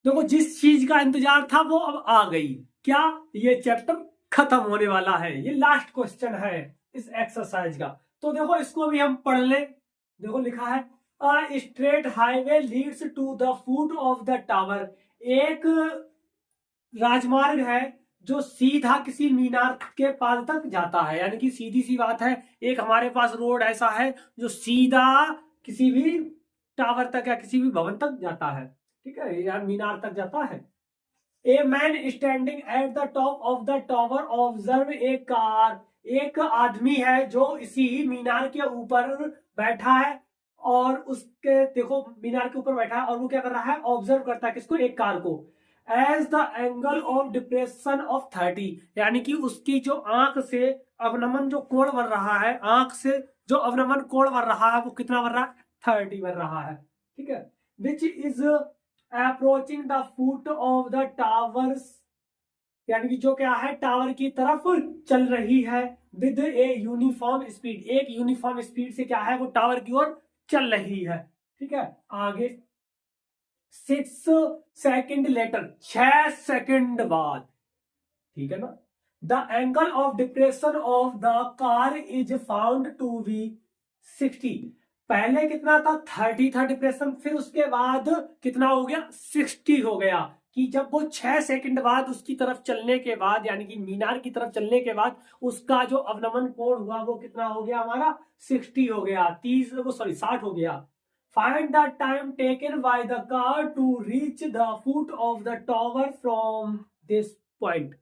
देखो जिस चीज का इंतजार था वो अब आ गई। क्या? ये चैप्टर खत्म होने वाला है, ये लास्ट क्वेश्चन है इस एक्सरसाइज का। तो देखो इसको भी हम पढ़ लें। देखो लिखा है a straight highway leads to the foot of the tower. एक राजमार्ग है जो सीधा किसी मीनार के पास तक जाता है, यानी कि सीधी सी बात है, एक हमारे पास रोड ऐसा है जो सीधा किसी भी टावर तक या किसी भी भवन तक जाता है, ठीक है, या मीनार तक जाता है। A man standing at the top of the tower observe a car. एक आदमी है जो इसी मीनार के ऊपर बैठा है, और उसके देखो मीनार के ऊपर बैठा है और वो क्या कर रहा है, ऑब्जर्व करता है किसको, एक कार को। As the angle of depression of 30, यानी कि उसकी जो आंख से अवनमन जो कोण बन रहा है, आंख से जो अवनमन कोण बन रहा है वो कितना बन रहा है, 30 बन रहा है, ठीक है। Which is approaching the foot of the towers, यानी कि जो क्या है टावर की तरफ चल रही है, विद ए यूनिफॉर्म स्पीड, एक यूनिफॉर्म स्पीड से क्या है वो टावर की ओर चल रही है, ठीक है। आगे 6 सेकेंड लेटर, 6 सेकेंड बाद, ठीक है ना। The angle of depression of the car is found to be 60। पहले कितना था, 30 था डिप्रेशन, फिर उसके बाद कितना हो गया, 60 हो गया। कि जब वो 6 सेकंड बाद उसकी तरफ चलने के बाद, यानी कि मीनार की तरफ चलने के बाद उसका जो अवनमन कोण हुआ वो कितना हो गया हमारा, 60 हो गया, 30 वो सॉरी 60 हो गया। Find the time taken by the car to reach the foot of the tower from this point.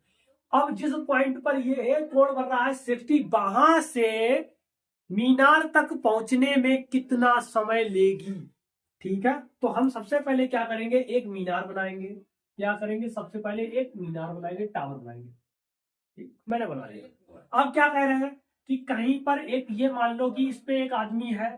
अब जिस पॉइंट पर ये कोण बन रहा है 60, वहां से मीनार तक पहुंचने में कितना समय लेगी, ठीक है। तो हम सबसे पहले क्या करेंगे, एक मीनार बनाएंगे। क्या करेंगे, सबसे पहले एक मीनार बनाएंगे, टावर बनाएंगे, ठीक, मैंने बना लिया। अब क्या कह रहे हैं कि कहीं पर एक, ये मान लो कि इस पे एक आदमी है,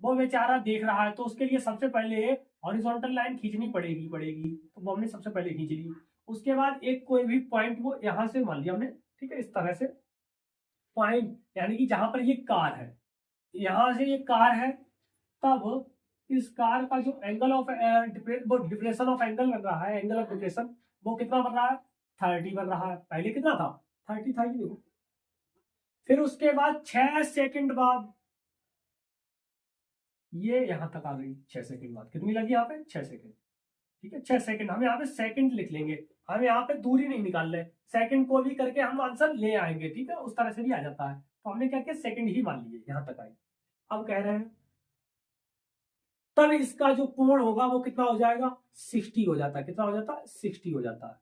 वो बेचारा देख रहा है, तो उसके लिए सबसे पहले हॉरिजॉन्टल लाइन खींचनी पड़ेगी, तो वो हमने सबसे पहले खींच ली। उसके बाद एक कोई भी पॉइंट वो यहां से मान लिया हमने, ठीक है, इस तरह से पॉइंट, यानी कि जहां पर ये कार है, यहां से ये कार है, तब इस कार का जो angle of depression of angle बन रहा है, एंगल ऑफ डिप्रेशन वो कितना बन रहा है, 30 बन रहा है। पहले कितना था, 30 था, ये देखो। फिर उसके बाद 6 सेकंड बाद ये यहां तक आ गई, 6 सेकंड बाद कितनी लगी यहाँ पे, 6 सेकंड, ठीक है। 6 सेकंड, हम यहाँ पे सेकंड लिख लेंगे, हम यहाँ पे दूरी नहीं निकाल रहे, सेकंड को भी करके हम आंसर ले आएंगे, ठीक है, उस तरह से भी आ जाता है। तो हमने क्या किया, सेकंड ही मान लिए, यहां तक आई। अब कह रहे हैं तब इसका जो कोण होगा वो कितना हो जाएगा, 60 हो जाता है, कितना हो जाता है, 60 हो जाता है,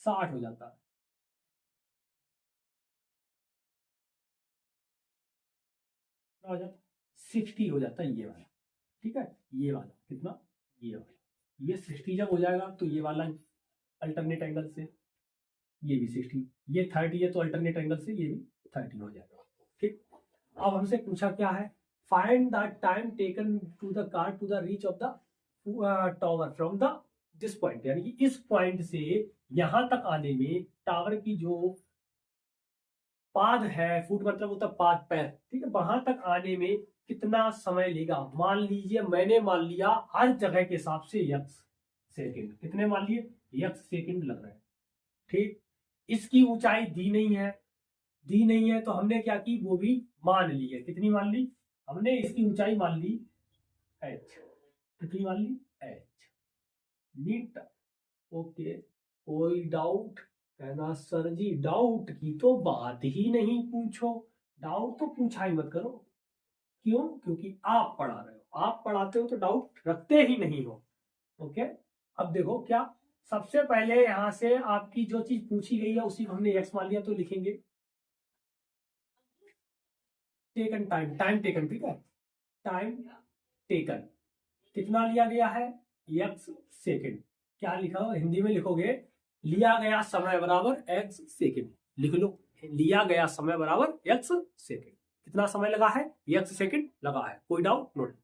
60 हो जाता है, कितना हो जाता है, 60 हो जाता है ये वाला, ठीक है। ये वाला कितना, ये वाला, ये 60 जब हो जाएगा तो ये वाला अल्टरनेट एंगल से ये भी 60, ये 30 है तो अल्टरनेट एंगल से ये भी 30 हो जाएगा, ठीक। अब हमसे पूछा क्या है, find the time taken to the car to the reach of the tower from the this point, यानी कि इस पॉइंट से यहां तक आने में टावर की जो पाद है, फुट मतलब होता पाद पैर, ठीक है, वहां तक आने में कितना समय लेगा। मान लीजिए मैंने मान लिया हर जगह के हिसाब से यक्स सेकंड, कितने मान लिए, यक्स सेकंड लग रहा है, ठीक। इसकी ऊंचाई दी नहीं है, दी नहीं है तो हमने क्या की, वो भी मान ली है, कितनी मान ली, हमने इसकी ऊंचाई मान ली एच, कितनी मान ली, एच। नीट, ओके, कोई डाउट, कहना सर जी डाउट की तो बात ही नहीं पूछो, डाउट तो पूछा ही मत करो। क्यों, क्योंकि आप पढ़ा रहे हो, आप पढ़ाते हो तो डाउट रखते ही नहीं हो, ओके। अब देखो क्या, सबसे पहले यहां से आपकी जो चीज पूछी गई है उसी को हमने एक्स मान लिया, तो लिखेंगे टेकन टाइम, टाइम टेकन, ठीक है, टाइम टेकन कितना लिया गया है, एक्स सेकेंड। क्या लिखा हो हिंदी में लिखोगे, लिया गया समय बराबर एक्स सेकेंड, लिख लो, लिया गया समय बराबर एक्स सेकेंड। कितना समय लगा है, एक्स सेकेंड लगा है, कोई डाउट नोट,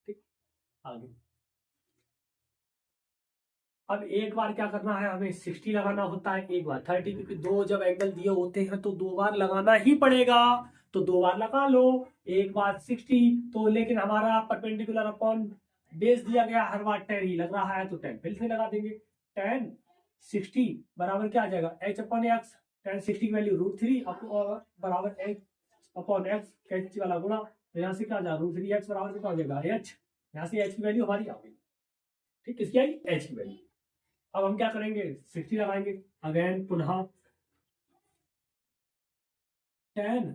ठीक। आगे अब एक बार क्या करना है, हमें 60 लगाना होता है, एक बार 30, क्योंकि दो जब एंगल दिए होते हैं तो 2 बार लगाना ही पड़ेगा, तो 2 बार लगा लो, एक बार 60, तो लेकिन हमारा परपेंडिकुलर अपॉन बेस दिया गया हर बार 10 ही लग रहा है तो 10 फिर से लगा देंगे। 10 60 बराबर क्या आ जाएगा h अपॉन एक्स। 10 60 की वैल्यू √3 बराबर h अपॉन एक्स, h वाला गुणा, तो यहाँ से क्या आ जाएगा √3x बराबर कितना हो जाएगा h। यहाँ से h की वैल्यू हमारी आ गई। ठीक, किसकी आई, h की वैल्यू। अब हम क्या करेंगे 60 लगाएंगे अगेन पुनः 10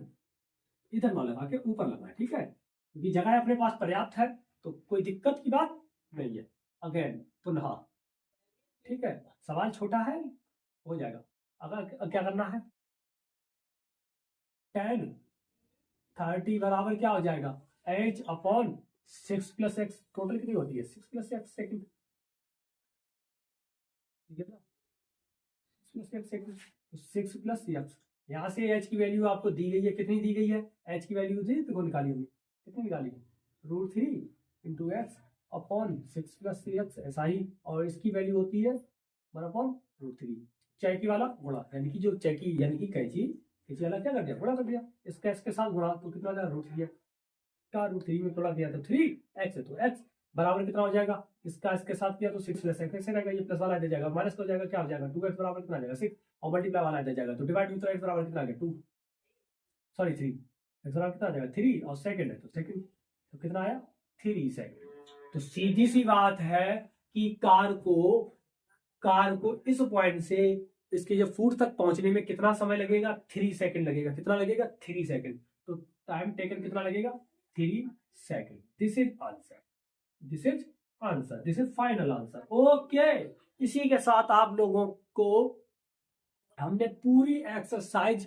इधर ना लगा के ऊपर लगाए। ठीक है, क्योंकि जगह अपने पास पर्याप्त है तो कोई दिक्कत की बात नहीं है। अगेन पुनः, ठीक है, सवाल छोटा है हो जाएगा। अगर क्या करना है 10 30 बराबर क्या हो जाएगा h upon 6 plus x, total कितनी होती है 6 प्लस एक्स सेकेंड, ठीक है ना, 6 प्लस एक्स सेकेंड, तो 6 प्लस एक्स। यहाँ से h की वैल्यू आपको दी गई है, कितनी दी गई है h की वैल्यू दी तो निकाली होगी, कितनी निकाली है √3 into x upon 6 plus x, ऐसा ही। और इसकी वैल्यू होती है 1 अपॉन √3, चौकी वाला गुणा, यानी कि जो चौकी यानी कि कैंची वाला क्या कर दिया गुणा कर दिया, इसका इसके साथ गुणा तो कितना हो जाएगा √3 का √3 में तोड़ा दिया तो 3x है, तो x बराबर कितना हो जाएगा, इसका इसके साथ किया तो 6 प्लस एक्स रहेगा, ये प्लस वाला आ जाएगा माइनस हो जाएगा, क्या हो जाएगा 2x बराबर कितना आ जाएगा 6, और मल्टीप्लाई वाला आ जाएगा तो डिवाइड में तो x बराबर कितना आ गया 2 सॉरी 3, x बराबर कितना आ जाएगा 3 और सेकंड है तो सेकंड, तो कितना आया 3 सेकंड। तो सीधी सी बात है कि कार को इस पॉइंट से इसके जो फूड तक पहुंचने में कितना समय लगेगा 3 सेकंड लगेगा। कितना लगेगा 3 सेकंड, तो टाइम टेकन कितना लगेगा 3 second. This is answer, this is answer, this is final answer. Okay, इसी के साथ आप लोगों को हमने पूरी एक्सरसाइज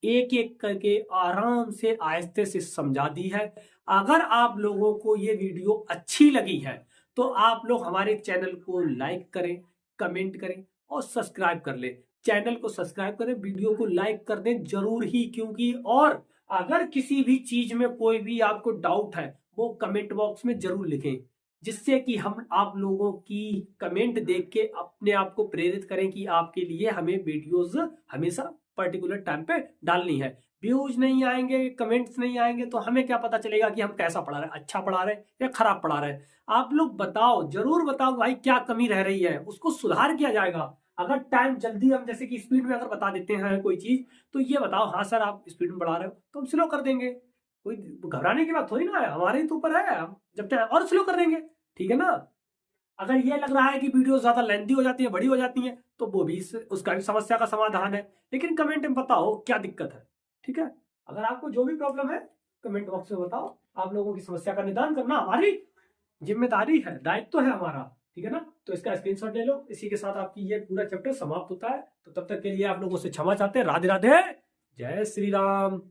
एक एक करके आराम से आहिस्ते से समझा दी है। अगर आप लोगों को ये वीडियो अच्छी लगी है तो आप लोग हमारे चैनल को लाइक करें, कमेंट करें और सब्सक्राइब कर लें। चैनल को सब्सक्राइब करें, वीडियो को लाइक कर दें जरूर ही, क्योंकि और अगर किसी भी चीज में कोई भी आपको डाउट है वो कमेंट बॉक्स में जरूर लिखें, जिससे कि हम आप लोगों की कमेंट देख के अपने आप को प्रेरित करें कि आपके लिए हमें वीडियोस हमेशा पर्टिकुलर टाइम पे डालनी है। व्यूज नहीं आएंगे, कमेंट्स नहीं आएंगे तो हमें क्या पता चलेगा कि हम कैसा पढ़ा रहे हैं, अच्छा पढ़ा रहे हैं या खराब पढ़ा रहे हैं। आप लोग बताओ, जरूर बताओ भाई क्या कमी रह रही है, उसको सुधार किया जाएगा। अगर टाइम जल्दी हम जैसे कि स्पीड में अगर बता देते हैं कोई चीज तो ये बताओ हाँ सर आप स्पीड में बढ़ा रहे हो तो हम स्लो कर देंगे, कोई घबराने की बात थोड़ी ना है, हमारे ही तो ऊपर है, हम जब चाहे और स्लो कर देंगे। ठीक है ना, अगर ये लग रहा है कि वीडियो ज्यादा लेंथी हो जाती है, बड़ी हो जाती है, तो वो भी उसका भी समस्या का समाधान है, लेकिन कमेंट में बताओ क्या दिक्कत है। ठीक है, अगर आपको जो भी प्रॉब्लम है कमेंट बॉक्स में बताओ, आप लोगों की समस्या का निदान करना हमारी जिम्मेदारी है, दायित्व है हमारा। ठीक है ना, तो इसका स्क्रीनशॉट ले लो। इसी के साथ आपकी ये पूरा चैप्टर समाप्त होता है, तो तब तक के लिए आप लोगों से क्षमा चाहते हैं। राधे राधे, जय श्री राम।